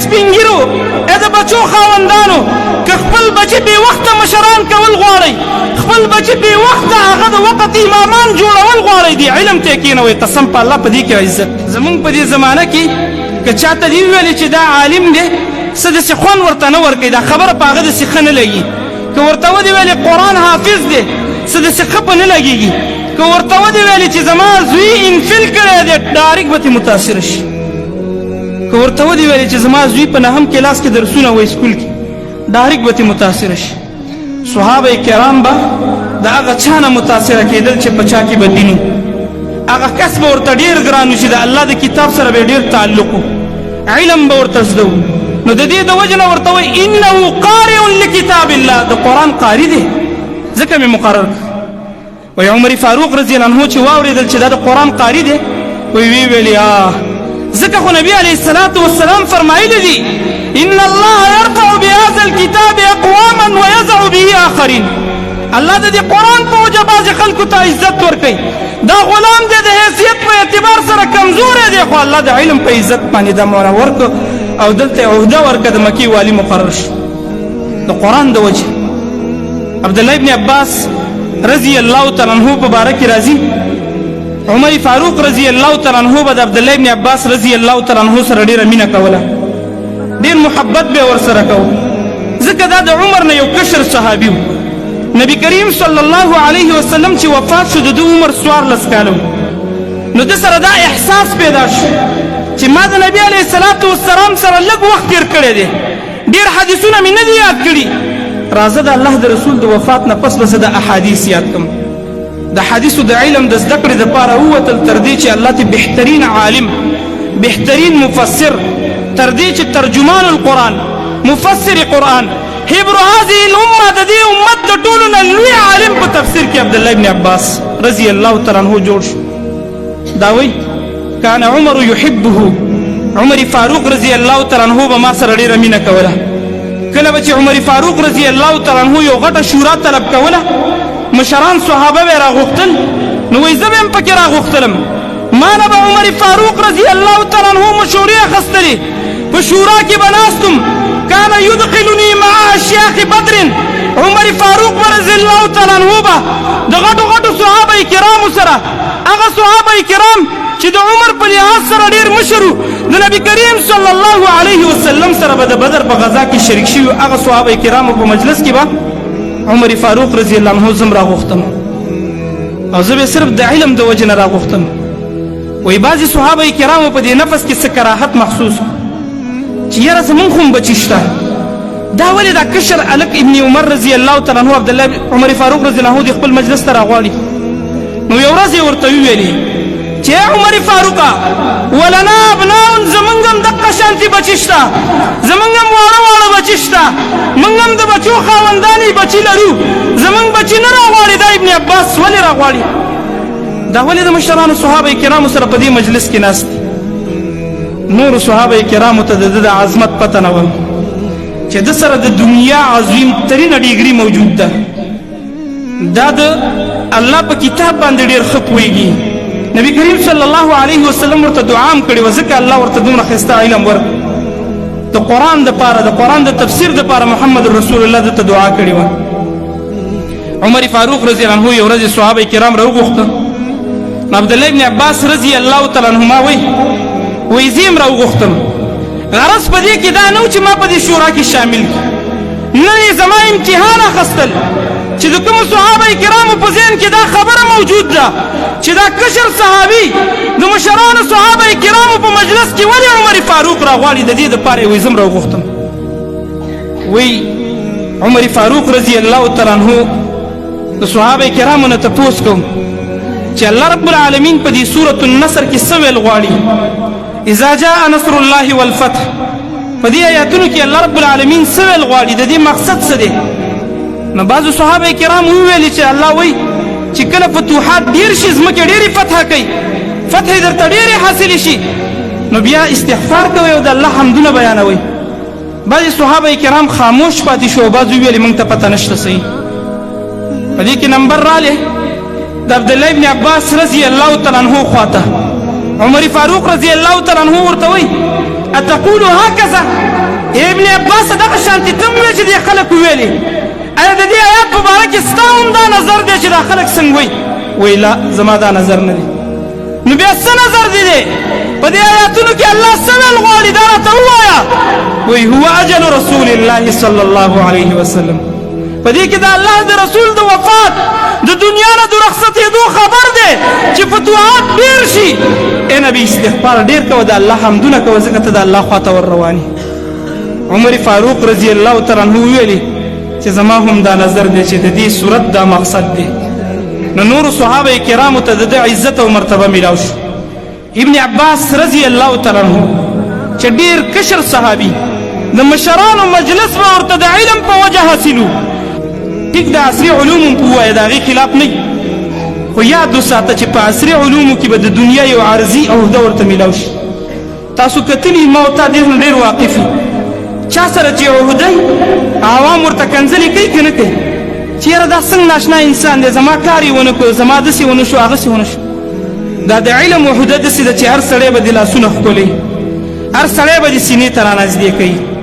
سپین ږیرو د بچو خاوندانو که خپل بچي بې وخته مشران کول غواړئ خپل بچي بې وخته هغه د وقت امامان جوړول غواړئ دې علم ته کښېنوئ قسم په الله په دې کې عزت زمونږ په دې زمانه کې که چاته دې وویلې چې دا عالم دی څه داسې خوند ورته نه ورکوي دا خبره په هغه داسې ښه نه لګي که ورته ودې ویلې قرآن حافظ دی څه داسې ښه په نه لګېږي که ورته ودې ویلې چې زما زوی انفل کړی دی ډارک به ترې متاثره شي که ورته ودې ویلې چې زما زوی په نهم کلاس کې درسونه وایي سکول کې ډارک به ترې متاثره شي صحابه کرام به د هغه چا نه متاثره کېدل چې په چا کې به دین هغه کس به ورته ډېر ګران و چې د الله د کتاب سره به ډېر تعلق و علم به ورته زده نو د دې د وجه نه ورته وایي انه قارئ لکتاب الله د قرآن قاري دی ځکه مې مقرر وی عمر فاروق رضی الله عنه چې واورېدل چې دا د قرآن قاري دی وی ویلې ځکه خو نبي علیه الصلاة والسلام فرمایلی دي ان الله يرفع بهذا الكتاب اقواما ويضع به آخرین الله د دې قرآن په وجه بعضې خلکو ته عزت ورکوي دا غلام دی د حیثیت په اعتبار سره کمزوری دی خو الله د علم په عزت باندې دا مونه ورکو او دلته عهده ورکه د مکې والي مقرر شو د قرآن د وجه عبدالله ابن عباس رضی الله تعالی عنہ په باره کې راځي عمر فاروق رضی الله تعالی عنہ به د عبدالله ابن عباس رضی الله تعالی عنہ سره ډېره مینه کوله ډېر محبت به ورسره کوو ځکه دا د عمر نه یو کشر صحابي و نبی کریم صلی الله علیه وسلم چې وفات شو د ده عمر 14 کاله و نو ده سره دا احساس پیدا شو چې ما د نبي علیه الصلاة والسلام سره لږ وخت تېر کړی دی ډېر حدیثونه مې نه دي یاد کړي راځه د الله د رسول د وفات نه پس به زه د احادیث یاد کړم د حدیثو د علم د زده کړې دپاره ووتل تر دې چې الله ته بهترین عالم بهترین مفسر تر دې چې ترجمان القرآن مفسر قرآن حبر هذه الامه د دې امت د ټولو نه لوی عالم په تفسیر کې عبدالله ابن عباس رضی الله تعالی عنه جوړ شو دا وایي کان عمر یحبه عمر فاروق رضی الله تعالی عنه به ما سره ډېره مینه کوله کله به چې عمر فاروق رضی الله تعالی عنه یو غټه شورا طلب کوله مشران صحابه به راغوښتل نو وایي زه به هم پکې راغوښتلم ما نه به عمر فاروق رضی الله تعالی عنه مشورې اخیستلې په شورا کې به ناستم کان یدخلني مع اشیاخ بدر عمر فاروق رضی الله تعالی عنه به د غټو غټو صحابه کرامو سره هغه صحابه کرام چې د عمر په لحاظ سره ډېر مشر و د نبي کریم صلی الله علیه وسلم سره به د بدر په غزا کې شریک شوي هغه صحابه کرامو په مجلس کې به عمر فاروق رضی الله عنه زم راغوښتم او زه به صرف د علم د وجې نه راغوښتم وایي بعضې صحابه کرامو په دې نفس کې څه کراهت محسوس چې یاره زمونږ خو هم بچي شته دا ولې دا کشر هلک ابن عمر رضی الله تعالی عنه عبدالله عمر فاروق رضی الله عنه د خپل مجلس ته راغواړي نو یو ورځ یې ورته وویلې چې عمر فاروقه ولنا ابناء زمونږ هم دقه شانتي بچي شته زمونږ هم واړه واړه بچي شته موږ هم د بچو خاوندانې بچي لرو زمونږ بچي نه راغواړي دا ابن عباس ولې راغواړي دا ولې د مشرانو صحابه کرامو سره په دې مجلس کې ناست نورو صحابه کرامو ته د ده د عظمت پته نه وه چې ده سره د دنیا عظیم ترینه ډیګري موجود ده دا د الله په کتاب باندې ډېر ښه پوهېږي نبی کریم صلی الله علیه وسلم ورته دعا هم کړې وه ځکه الله ورته دومره ښایسته علم ورکړ د قرآن دپاره د قرآن د تفسیر دپاره محمد رسول الله دته دعا کړې وه عمر فاروق رضی الله عنه یو ورځ صحابه کرام راوغوښته نو عبدالله ابن عباس رضی الله تعالی عنهما وایي زه هم راوغوښتم غرض په دې کې دا نه و چې ما په دې شورا کې شامل نه یې زما امتحان اخیستل چې د کومو صحابه کرامو په ذهن کې دا خبره موجود ده چې دا کشر صحابي د مشرانو صحابه کرامو په مجلس کې ولې عمر فاروق راغواړي د دې دپاره یې وایي زه هم راوغوښتم وایي عمر فاروق رضی الله تعالی عنه د صحابه کرامو نه تپوس کوم چې الله رب العالمین په دې سورة النصر کې څه ویل غواړي اذا جاء نصر الله والفتح په دې آیاتونو کې الله رب العالمین څه ویل غواړي د دې مقصد څه دی نو بعضو صحابه کرام وویلي چې الله وایي چې کله فتوحات ډېر شي ځمکې ډېرې فتح کوي فتح درته ډېرې حاصلې شي نو بیا استغفار کوئ او د الله حمدونه بیانوئ بعضې صحابه کرام خاموش پاتې شو او بعض وویلې موږ ته پته نشته صحیح په دې کې نمبر رالی د عبدالله ابن عباس رضی الله تعالی عنه خواته عمر فاروق رضی الله تعالی عنہ ورته وایي اتقول هكذا ابن عباس دغه شانتي تم وایي چې دې خلک وویلې ایا د دې آیات په باره کې ستا هم دا نظر دی چې دا خلک څنګه وایي وایي لا زما دا نظر نه دی نو بیا څه نظر دی دی په دې آیاتونو کې الله څه ویل غواړي دا راته ووایه وایي هو اجل رسول الله صلی الله علیه وسلم په دې کې د الله د رسول د وفات د دنیا نه د رخصتېدو خبر دی چې فتوحات ډېر شي ای نبي استغفار ډېر کوه د الله حمدونه کوه ځکه ته د الله خواته ور روانې عمر فاروق رضی الله تعالی عنه وویلې چې زما هم دا نظر دی چې د دې صورت دا مقصد دی نو نورو صحابه کرامو ته د عزت او مرتبه میلاو شو ابن عباس رضی الله تعالی عنه چې ډېر کشر صحابي د مشرانو مجلس به ورته د علم په وجه حاصلو ټیک د عصري علومو په ووایه د هغې خلاف نه خو یاد وساته چې په عصري علومو کې به د دنیا یو عرضي عهده ورته میلاو شي تاسو کتلي ما او تا دې نه ډېر واقف یو چا سره چې عهده عوام ورته کنځلې کوي که نه کوي چې یاره دا څنګه ناشنا انسان دی زما کار یې ونه کړو زما داسې ونه شو هغسې ونه شو دا د علم عهده داسې ده چې هر سړی به دې لاسونه ښکلوي هر سړی به دې سینې ته رانږدې کوي